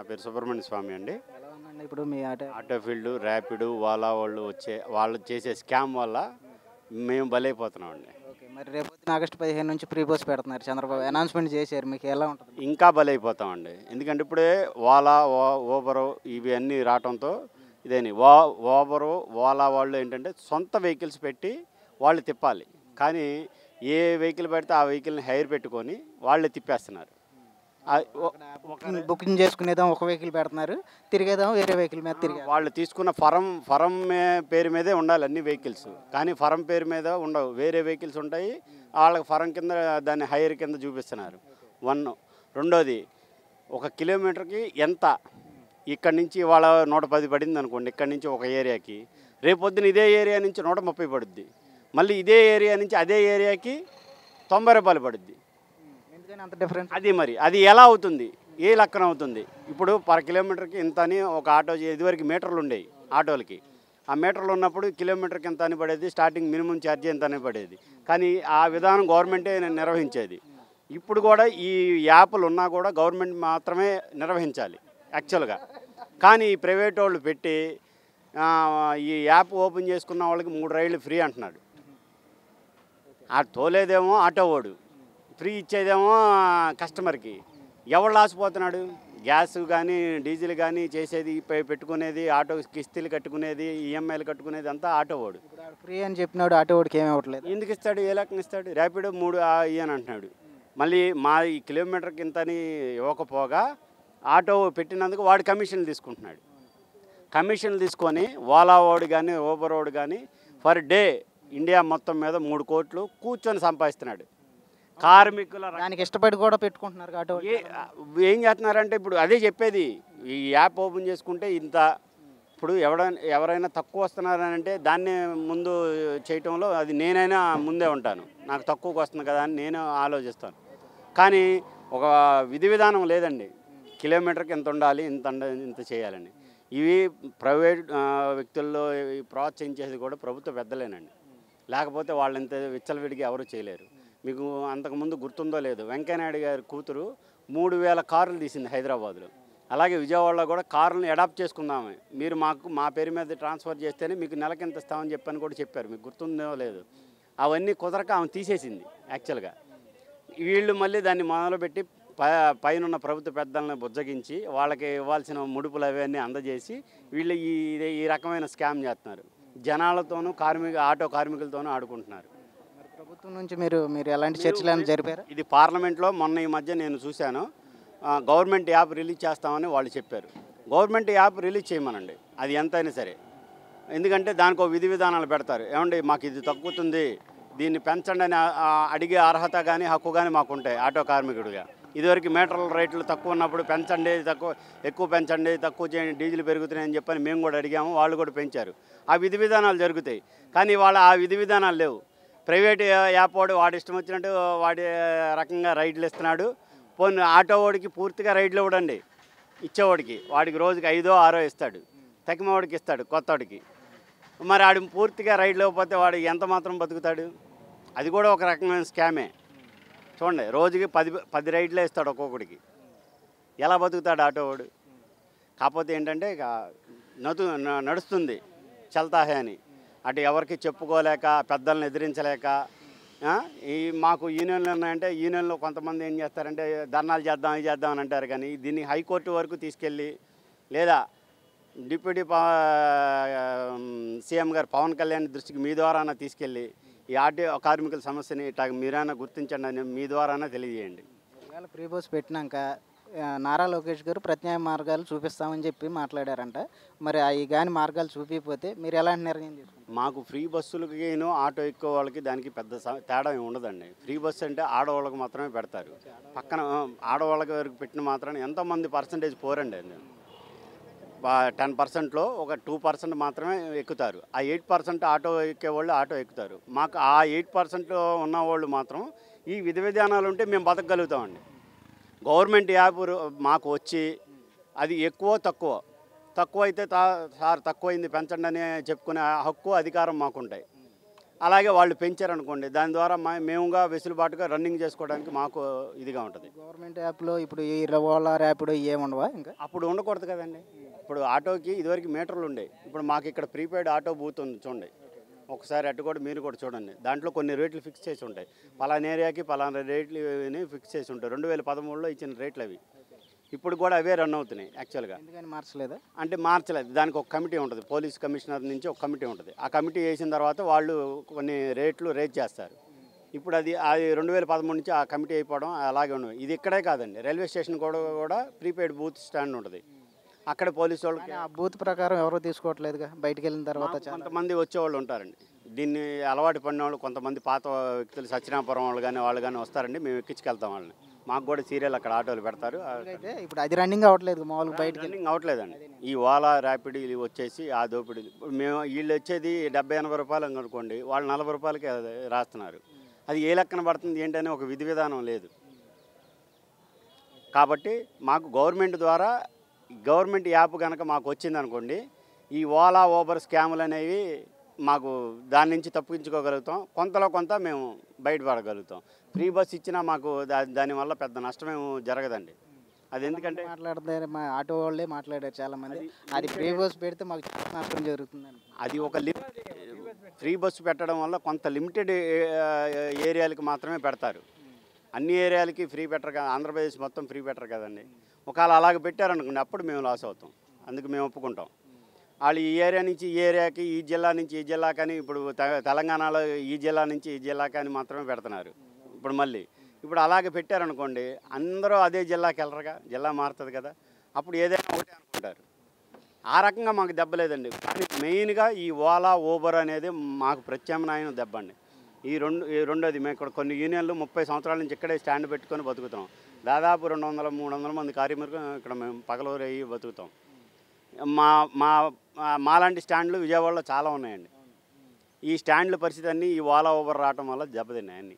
పేరు సుబ్రహ్మణ్య స్వామి అండి. ఎలా ఉందండి ఇప్పుడు మీ auto? Auto field, Rapido, Ola వాళ్ళు చేసే స్కామ్ వల్ల మేము బలైపోతున్నామండి. ఓకే. మరి రేపొద్దున ఆగస్టు 15 నుంచి ఫ్రీ బస్ పెడుతున్నారు. చంద్రబాబు అనౌన్స్‌మెంట్ చేశారు. మీకు ఎలా ఉంటుంది? ఇంకా బలైపోతామండి. ఎందుకంటే ఇప్పుడే ఓలా, ఊబరు ఇవి అన్నీ రావటంతో ఇదేని ఓబరు, ఓలా వాళ్ళు ఏంటంటే సొంత వెహికల్స్ పెట్టి వాళ్ళు తిప్పాలి. కానీ ఏ వెహికల్ పెడితే ఆ వెహికల్‌ని హైర్ పెట్టుకొని వాళ్ళే తిప్పేస్తున్నారు. బుకింగ్ చేసుకునేదేమో ఒక వెహికల్ పెడుతున్నారు. తిరిగేదేమో వేరే వెహికల్ మీద తిరిగారు. వాళ్ళు తీసుకున్న ఫరం పేరు మీదే ఉండాలి అన్ని వెహికల్స్. కానీ ఫరం పేరు మీద ఉండవు. వేరే వెహికల్స్ ఉంటాయి. వాళ్ళకి ఫరం కింద దాన్ని హైర్ కింద చూపిస్తున్నారు. వన్. రెండోది, ఒక కిలోమీటర్కి ఎంత? ఇక్కడి నుంచి వాళ్ళ 110 పడింది అనుకోండి. ఇక్కడి నుంచి ఒక ఏరియాకి రేపొద్దున ఇదే ఏరియా నుంచి 130 పడుద్ది. మళ్ళీ ఇదే ఏరియా నుంచి అదే ఏరియాకి 90 రూపాయలు పడుద్ది. ఎందుకని అంత డిఫరెన్స్? అది మరి అది ఎలా అవుతుంది? ఏ లెక్కన అవుతుంది? ఇప్పుడు పర్ కిలోమీటర్కి ఇంత అని ఒక ఆటో ఇదివరకు మీటర్లు ఉండేవి ఆటోలకి. ఆ మీటర్లు ఉన్నప్పుడు కిలోమీటర్కి ఎంత అని పడేది, స్టార్టింగ్ మినిమం ఛార్జీ ఎంత అని పడేది. కానీ ఆ విధానం గవర్నమెంటే నిర్వహించేది. ఇప్పుడు కూడా ఈ యాప్లు ఉన్నా కూడా గవర్నమెంట్ మాత్రమే నిర్వహించాలి యాక్చువల్గా. కానీ ఈ ప్రైవేట్ వాళ్ళు పెట్టి ఈ యాప్ ఓపెన్ చేసుకున్న వాళ్ళకి 3 రైళ్ళు ఫ్రీ అంటున్నాడు. ఆ తోలేదేమో ఆటో వాడు, ఫ్రీ ఇచ్చేదేమో కస్టమర్కి. ఎవరు లాసిపోతున్నాడు? గ్యాస్ కానీ డీజిల్ కానీ చేసేది పెట్టుకునేది, ఆటో కిస్తీలు కట్టుకునేది, ఈఎంఐలు కట్టుకునేది అంతా ఆటో వాడు. ఫ్రీ అని చెప్పినాడు ఆటో వాడికి ఏమి అవ్వట్లేదు. ఎందుకు ఇస్తాడు? ఏ లెక్కన ఇస్తాడు? ర్యాపిడో 3 ఇయ్యని అంటున్నాడు. మళ్ళీ మా ఈ కిలోమీటర్కి ఇంతని ఇవ్వకపోగా ఆటో పెట్టినందుకు వాడు కమిషన్లు తీసుకుంటున్నాడు. కమిషన్లు తీసుకొని ఓలా వాడు కానీ ఊబర్ వాడు కానీ పర్ డే ఇండియా మొత్తం మీద 3 కోట్లు కూర్చొని సంపాదిస్తున్నాడు. కార్మికుల దానికి ఇష్టపడి కూడా పెట్టుకుంటున్నారు ఆటో. ఏం చేస్తున్నారంటే ఇప్పుడు అదే చెప్పేది, ఈ యాప్ ఓపెన్ చేసుకుంటే ఇంత. ఇప్పుడు ఎవరైనా తక్కువ వస్తున్నారంటే దాన్నే ముందు చేయటంలో అది నేనైనా ముందే ఉంటాను. నాకు తక్కువకి వస్తుంది కదా అని నేను ఆలోచిస్తాను. కానీ ఒక విధి విధానం లేదండి. కిలోమీటర్కి ఎంత ఉండాలి, ఇంత చేయాలని. ఇవి ప్రైవేట్ వ్యక్తుల్లో ప్రోత్సహించేది కూడా ప్రభుత్వ పెద్దలేనండి. లేకపోతే వాళ్ళంత విచ్చలవిడిగా ఎవరు చేయలేరు. మీకు అంతకుముందు గుర్తుందో లేదో, వెంకయ్యనాయుడు గారి కూతురు 3000 కార్లు తీసింది హైదరాబాద్లో. అలాగే విజయవాడలో కూడా కార్లను అడాప్ట్ చేసుకుందామే, మీరు మా పేరు మీద ట్రాన్స్ఫర్ చేస్తేనే మీకు నెలకింత ఇస్తామని చెప్పని కూడా చెప్పారు. మీకు గుర్తుందో లేదు. అవన్నీ కుదరక ఆమె తీసేసింది యాక్చువల్గా. వీళ్ళు మళ్ళీ దాన్ని మొదలుపెట్టి పైన ప్రభుత్వ పెద్దలను బుజ్జగించి వాళ్ళకి ఇవ్వాల్సిన ముడుపులు అవన్నీ అందజేసి వీళ్ళు ఈ రకమైన స్కామ్ చేస్తున్నారు. జనాలతోనూ ఆటో కార్మికులతోనూ ఆడుకుంటున్నారు. ప్రభుత్వం నుంచి మీరు ఎలాంటి చర్చలు జరిపారు? ఇది పార్లమెంట్లో మొన్న ఈ మధ్య నేను చూశాను. గవర్నమెంట్ యాప్ రిలీజ్ చేస్తామని వాళ్ళు చెప్పారు. గవర్నమెంట్ యాప్ రిలీజ్ చేయమనండి, అది ఎంతైనా సరే. ఎందుకంటే దానికి విధి విధానాలు పెడతారు. ఏమండి మాకు ఇది తగ్గుతుంది, దీన్ని పెంచండి అని అడిగే అర్హత కానీ హక్కు కానీ మాకు ఉంటాయి ఆటో కార్మికుడిగా. ఇదివరకు మీటర్ల రేట్లు తక్కువ ఉన్నప్పుడు పెంచండి, ఎక్కువ పెంచండి, తక్కువ చేయండి, డీజిల్ పెరుగుతున్నాయని చెప్పని మేము కూడా అడిగాము, వాళ్ళు కూడా పెంచారు. ఆ విధి విధానాలు జరుగుతాయి. కానీ ఆ విధి విధానాలు లేవు. ప్రైవేట్ యాప్ వాడు ఇష్టం వచ్చినట్టు వాడి రకంగా రైడ్లు ఇస్తున్నాడు. పోనీ ఆటో వాడికి పూర్తిగా రైడ్లు ఇవ్వడండి. ఇచ్చేవాడికి వాడికి రోజుకి 5 6 ఇస్తాడు. తక్కిమవాడికి ఇస్తాడు కొత్తవాడికి. మరి ఆడు పూర్తిగా రైడ్లు ఇవ్వకపోతే వాడు ఎంత మాత్రం బతుకుతాడు? అది కూడా ఒక రకమైన స్కామే. చూడండి, రోజుకి 10 రైడ్లే ఇస్తాడు ఒక్కొక్కడికి. ఎలా బతుకుతాడు ఆటో వాడు? కాకపోతే ఏంటంటే ఇక నడుస్తుంది చల్తాహే అని. అటు ఎవరికి చెప్పుకోలేక, పెద్దలను ఎదిరించలేక, మాకు యూనియన్లు ఉన్నాయంటే యూనియన్లో కొంతమంది ఏం చేస్తారంటే ధర్నాలు చేద్దాం ఇది చేద్దాం అని అంటారు. కానీ దీన్ని హైకోర్టు వరకు తీసుకెళ్ళి, లేదా డిప్యూటీ సీఎం గారు పవన్ కళ్యాణ్ దృష్టికి మీ ద్వారానే తీసుకెళ్ళి ఈ ఆటో కార్మికుల సమస్యని మీరైనా గుర్తించండి అని మీ ద్వారానే తెలియజేయండి. ఒకవేళ ఫ్రీ బస్ పెట్టినాక నారా లోకేష్ గారు ప్రత్యామ్నాయ మార్గాలు చూపిస్తామని చెప్పి మాట్లాడారంట. మరి అవి కానీ మార్గాలు చూపించకపోతే మీరు ఎలాంటి నిర్ణయం తీసుకుంటారు? మాకు ఫ్రీ బస్సులకి ఆటో ఎక్కువ వాళ్ళకి దానికి పెద్ద తేడా ఏమి ఉండదండి. ఫ్రీ బస్సు అంటే ఆడవాళ్ళకి మాత్రమే పెడతారు. పక్కన ఆడవాళ్ళకి వరకు పెట్టిన మాత్రాన్ని ఎంతమంది పర్సంటేజ్ పోరండి. 10%లో ఒక 2% మాత్రమే ఎక్కుతారు. ఆ 8% ఆటో ఎక్కేవాళ్ళు ఆటో ఎక్కుతారు. మాకు ఆ 8% ఉన్నవాళ్ళు మాత్రం ఈ విధి విధానాలు ఉంటే మేము బతకగలుగుతామండి. గవర్నమెంట్ యాప్ మాకు వచ్చి అది తక్కువ అయితే సార్ తక్కువైంది పెంచండి అని చెప్పుకునే హక్కు అధికారం మాకుంటాయి. అలాగే వాళ్ళు పెంచారనుకోండి, దాని ద్వారా మేముగా వెసులుబాటుగా రన్నింగ్ చేసుకోవడానికి మాకు ఇదిగా ఉంటుంది. గవర్నమెంట్ యాప్లో ఇప్పుడు ఈ ఓలా ర్యాపిడో ఏముండవా ఇంకా? అప్పుడు ఉండకూడదు కదండి. ఇప్పుడు ఆటోకి ఇదివరకు మీటర్లు ఉండేవి, ఇప్పుడు మాకు ఇక్కడ ప్రీపెయిడ్ ఆటో బూత్ ఉంది చూడండి. ఒకసారి అటు కూడా మీరు కూడా చూడండి, దాంట్లో కొన్ని రేట్లు ఫిక్స్ చేసి ఉంటాయి. పలానా ఏరియాకి పలానా రేట్లు ఫిక్స్ చేసి ఉంటాయి. 2013లో ఇచ్చిన రేట్లు అవి ఇప్పుడు కూడా అవే రన్ అవుతున్నాయి యాక్చువల్గా. ఎందుకని మార్చలేదా? అంటే మార్చలేదు, దానికి ఒక కమిటీ ఉంటుంది, పోలీస్ కమిషనర్ నుంచి ఒక కమిటీ ఉంటుంది. ఆ కమిటీ వేసిన తర్వాత వాళ్ళు కొన్ని రేట్లు రేట్ చేస్తారు. ఇప్పుడు అది 2013 నుంచి ఆ కమిటీ అయిపోవడం అలాగే ఉండవు. ఇది ఇక్కడే కాదండి, రైల్వే స్టేషన్ కూడా ప్రీపెయిడ్ బూత్ స్టాండ్ ఉంటుంది. అక్కడ పోలీసు వాళ్ళకి ఆ బూత్ ప్రకారం ఎవరు తీసుకోవట్లేదుగా, బయటికి వెళ్ళిన తర్వాత కొంతమంది వచ్చేవాళ్ళు ఉంటారండి. దీన్ని అలవాటు పడిన వాళ్ళు కొంతమంది పాత వ్యక్తులు, సత్యనాపురం వాళ్ళు కానీ వస్తారండి, మేము ఎక్కించుకెళ్తాం వాళ్ళని. మాకు కూడా సీరియల్ అక్కడ ఆటోలు పెడతారు. అయితే ఇప్పుడు అది రన్నింగ్ అవ్వట్లేదు మామూలుగా బయటికి రన్నింగ్ అవ్వట్లేదండి. ఈ ఓలా ర్యాపిడ్ వచ్చేసి ఆ దోపిడీ. ఇప్పుడు మేము వీళ్ళు వచ్చేది 70-80 రూపాయలు అనుకోండి, వాళ్ళు 40 రూపాయలకి రాస్తున్నారు. అది ఏ లెక్కన పడుతుంది ఏంటనే ఒక విధి విధానం లేదు. కాబట్టి మాకు గవర్నమెంట్ ద్వారా గవర్నమెంట్ యాప్ కనుక మాకు వచ్చిందనుకోండి, ఈ ఓలా ఊబర్ స్కాములు అనేవి మాకు దాని నుంచి తప్పించుకోగలుగుతాం. కొంతలో కొంత మేము బయటపడగలుగుతాం. ఫ్రీ బస్ ఇచ్చినా మాకు దానివల్ల పెద్ద నష్టమేమో జరగదండి. అది ఎందుకంటే మాట్లాడతారు, మా ఆటో వాళ్ళే మాట్లాడారు చాలామంది, అది ఫ్రీ బస్ పెడితే మాకు నష్టం జరుగుతుందని. అది ఒక ఫ్రీ బస్సు పెట్టడం వల్ల కొంత లిమిటెడ్ ఏరియాలకు మాత్రమే పెడతారు. అన్ని ఏరియాలకి ఫ్రీ పెట్టరు కదా, ఆంధ్రప్రదేశ్ మొత్తం ఫ్రీ పెట్టరు కదండి. ఒకవేళ అలాగ పెట్టారనుకోండి, అప్పుడు మేము లాస్ అవుతాం. అందుకు మేము ఒప్పుకుంటాం. వాళ్ళు ఈ ఏరియా నుంచి ఈ ఏరియాకి, ఈ జిల్లా నుంచి ఈ జిల్లాకని, ఇప్పుడు తెలంగాణలో ఈ జిల్లా నుంచి ఈ జిల్లాకని మాత్రమే పెడుతున్నారు. ఇప్పుడు అలాగే పెట్టారనుకోండి, అందరూ అదే జిల్లాకి వెళ్ళరుగా, జిల్లా మారుతుంది కదా, అప్పుడు ఏదైనా ఒకటే అనుకుంటారు. ఆ రకంగా మాకు దెబ్బలేదండి. కానీ మెయిన్గా ఈ ఓలా ఊబర్ అనేది మాకు ప్రత్యామ్నాయం దెబ్బండి. ఈ రెండోది, మేము ఇక్కడ కొన్ని యూనియన్లు 30 సంవత్సరాల నుంచి ఇక్కడే స్టాండ్ పెట్టుకొని బతుకుతాం. దాదాపు 200-300 మంది కార్మికులు ఇక్కడ మేము పగలూరు అయ్యి బతుకుతాం. మాలాంటి స్టాండ్లు విజయవాడలో చాలా ఉన్నాయండి. ఈ స్టాండ్ల పరిస్థితి అన్నీ ఈ ఓలా ఊబర్ రావటం వల్ల దెబ్బతిన్నాయి అన్నీ.